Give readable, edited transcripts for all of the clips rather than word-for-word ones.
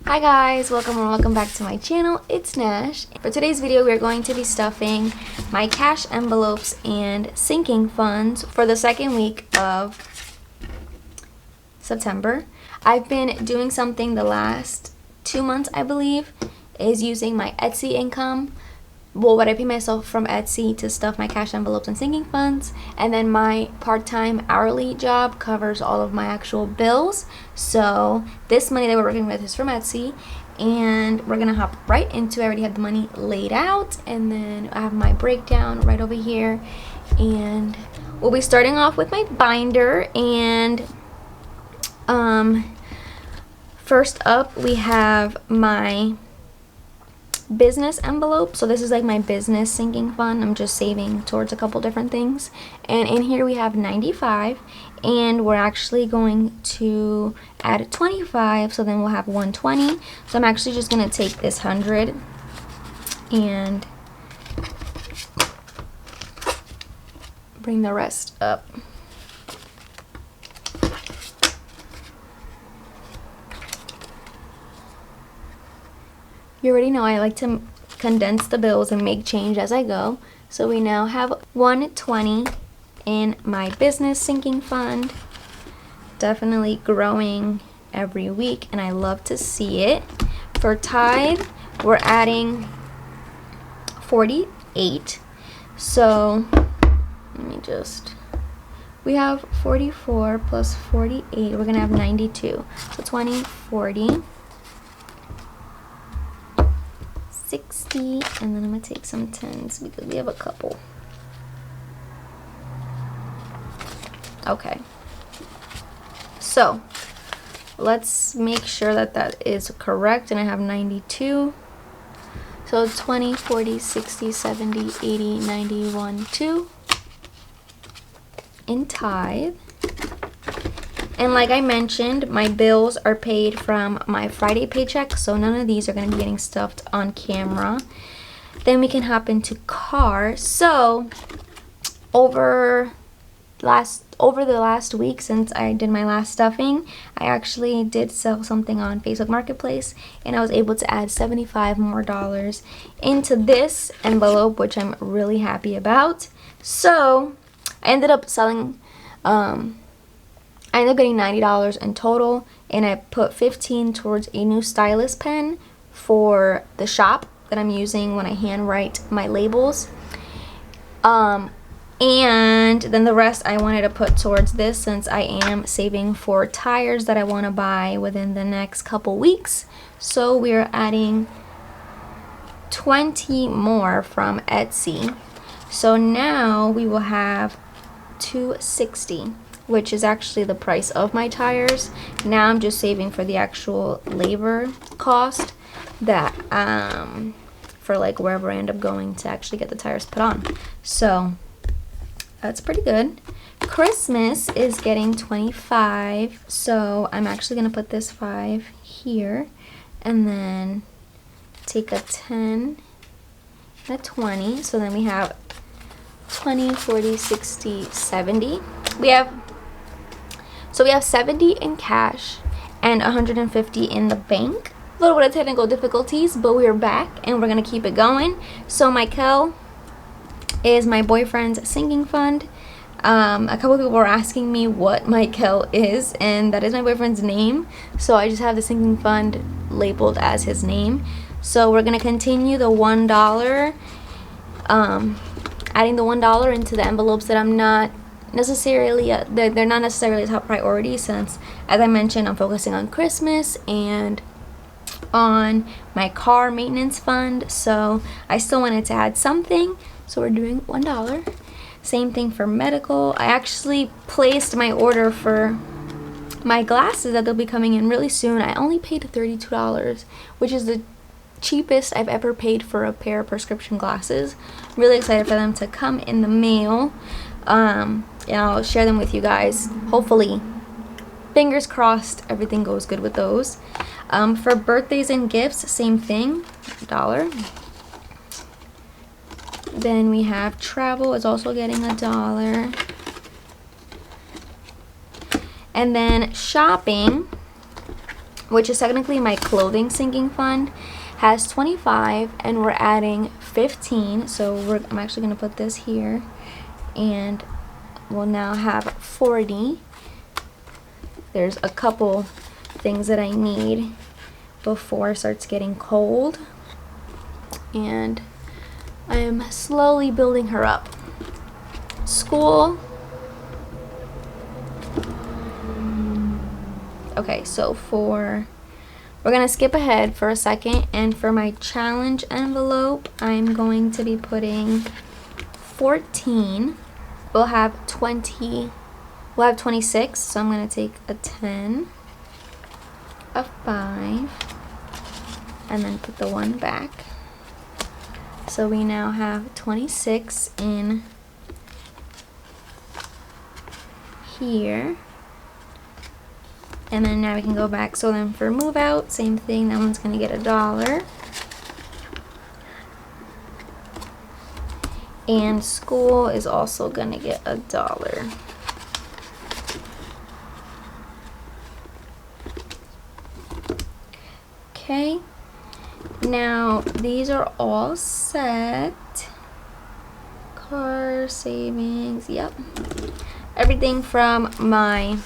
Hi guys, welcome back to my channel. It's Nash. For today's video, we're going to be stuffing my cash envelopes and sinking funds for the second week of September. I've been doing something the last 2 months, I believe, is using my Etsy income. Well, what I pay myself from Etsy to stuff my cash envelopes and sinking funds, and then my part-time hourly job covers all of my actual bills. So this money that we're working with is from Etsy, and we're gonna hop right into it. I already have the money laid out, and then I have my breakdown right over here, and we'll be starting off with my binder. And first up we have my business envelope. So this is like my business sinking fund. I'm just saving towards a couple different things, and in here we have 95, and we're actually going to add 25, so then we'll have 120. So I'm actually just gonna take this 100 and bring the rest up. You already know I like to condense the bills and make change as I go. So we now have 120 in my business sinking fund. Definitely growing every week, and I love to see it. For tithe, we're adding 48. So we have 44 plus 48. We're gonna have 92. So 20, 40. 60, and then I'm gonna take some 10s because we have a couple. Okay, so let's make sure that that is correct, and I have 92. So 20, 40, 60, 70, 80, 91, 2 in tithe. And like I mentioned, my bills are paid from my Friday paycheck, so none of these are going to be getting stuffed on camera. Then we can hop into car. So over the last week since I did my last stuffing, I actually did sell something on Facebook Marketplace, and I was able to add $75 more into this envelope, which I'm really happy about. So I ended up selling I ended up getting $90 in total, and I put 15 towards a new stylus pen for the shop that I'm using when I handwrite my labels. And then the rest I wanted to put towards this, since I am saving for tires that I want to buy within the next couple weeks. So we're adding 20 more from Etsy. So now we will have 260. Which is actually the price of my tires. Now I'm just saving for the actual labor cost that for like wherever I end up going to actually get the tires put on. So that's pretty good. Christmas is getting 25, so I'm actually gonna put this 5 here, and then take a 10 and a 20. So then we have 20, 40, 60, 70. So we have 70 in cash and 150 in the bank. A little bit of technical difficulties, but we're back and we're gonna keep it going. So Michael is my boyfriend's sinking fund. A couple of people were asking me what Michael is, and that is my boyfriend's name. So I just have the sinking fund labeled as his name. So we're gonna continue the $1, adding the $1 into the envelopes that I'm not necessarily they're not necessarily a top priority, since, as I mentioned, I'm focusing on Christmas and on my car maintenance fund. So I still wanted to add something, so we're doing $1. Same thing for medical. I actually placed my order for my glasses that they'll be coming in really soon. I only paid $32, which is the cheapest I've ever paid for a pair of prescription glasses. I'm really excited for them to come in the mail. And I'll share them with you guys. Hopefully, fingers crossed, everything goes good with those. For birthdays and gifts, same thing, $1. Then we have travel is also getting $1. And then shopping, which is technically my clothing sinking fund, has 25, and we're adding 15. So I'm actually going to put this here, and we'll now have 40. There's a couple things that I need before it starts getting cold, and I'm slowly building her up. School. Okay, so we're gonna skip ahead for a second, and for my challenge envelope, I'm going to be putting 14. We'll have 20. We'll have 26, so I'm gonna take a 10, a 5, and then put the 1 back. So we now have 26 in here. And then now we can go back. So then for move out, same thing. That one's gonna get $1. And school is also gonna get $1. Okay. Now these are all set. Car savings. Yep. Everything from my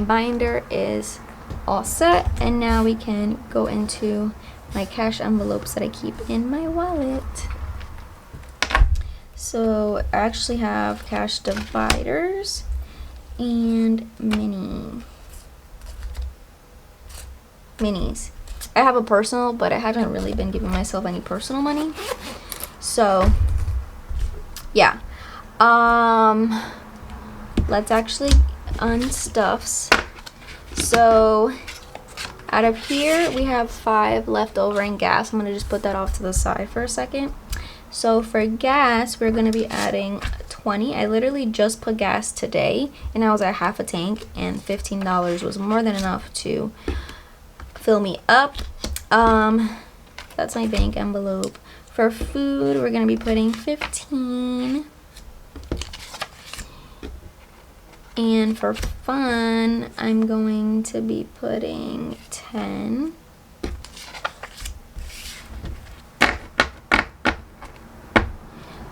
binder is all set, and now we can go into my cash envelopes that I keep in my wallet. So I actually have cash dividers and minis. I have a personal, but I haven't really been giving myself any personal money. So yeah, let's actually unstuffs. So out of here we have 5 left over in gas. I'm gonna just put that off to the side for a second. So for gas, we're gonna be adding 20. I literally just put gas today, and I was at half a tank, and $15 was more than enough to fill me up. That's my bank envelope. For food, we're gonna be putting 15. And for fun, I'm going to be putting 10.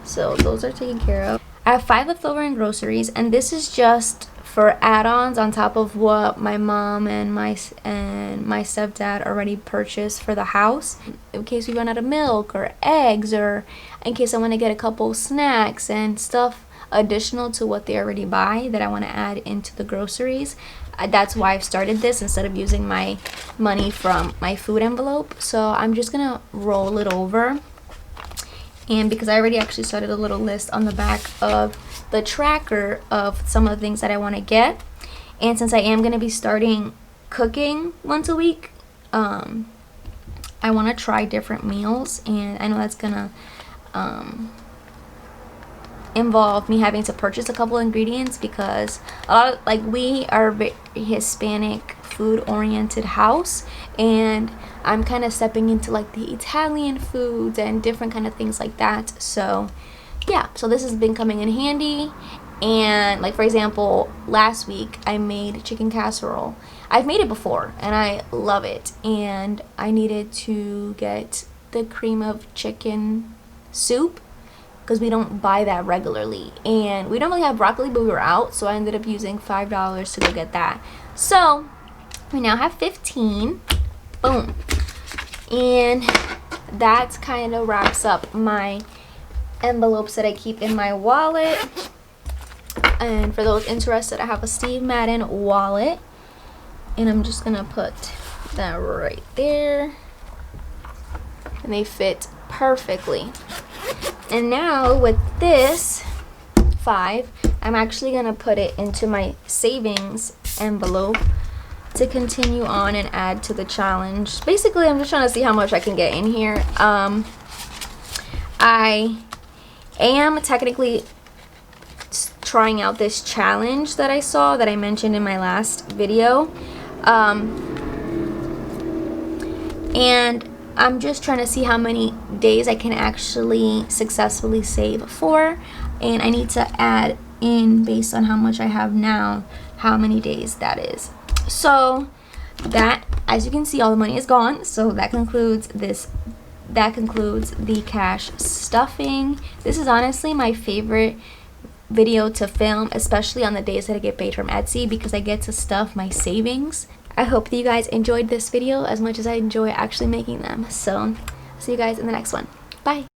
So those are taken care of. I have 5 left over in groceries, and this is just for add-ons on top of what my mom and my stepdad already purchased for the house, in case we run out of milk or eggs, or in case I want to get a couple snacks and stuff additional to what they already buy that I want to add into the groceries. That's why I've started this instead of using my money from my food envelope. So I'm just gonna roll it over, and because I already actually started a little list on the back of the tracker of some of the things that I want to get, and since I am going to be starting cooking once a week, I want to try different meals, and I know that's gonna involve me having to purchase a couple ingredients, because a lot of, like, we are a Hispanic food oriented house, and I'm kind of stepping into like the Italian foods and different kind of things like that. So yeah, so this has been coming in handy. And like, for example, last week I made chicken casserole. I've made it before and I love it, and I needed to get the cream of chicken soup because we don't buy that regularly, and we don't really have broccoli, but we were out, so I ended up using $5 to go get that. So we now have 15. Boom. And that kind of wraps up my envelopes that I keep in my wallet. And for those interested, I have a Steve Madden wallet, and I'm just gonna put that right there, and they fit perfectly. And now with this 5, I'm actually gonna put it into my savings envelope to continue on and add to the challenge. Basically, I'm just trying to see how much I can get in here. I am technically trying out this challenge that I saw that I mentioned in my last video, and I'm just trying to see how many days I can actually successfully save for, and I need to add in, based on how much I have now, how many days that is. So that, as you can see, all the money is gone. So that concludes this. That concludes the cash stuffing. This is honestly my favorite video to film, especially on the days that I get paid from Etsy, because I get to stuff my savings. I hope that you guys enjoyed this video as much as I enjoy actually making them. So see you guys in the next one. Bye.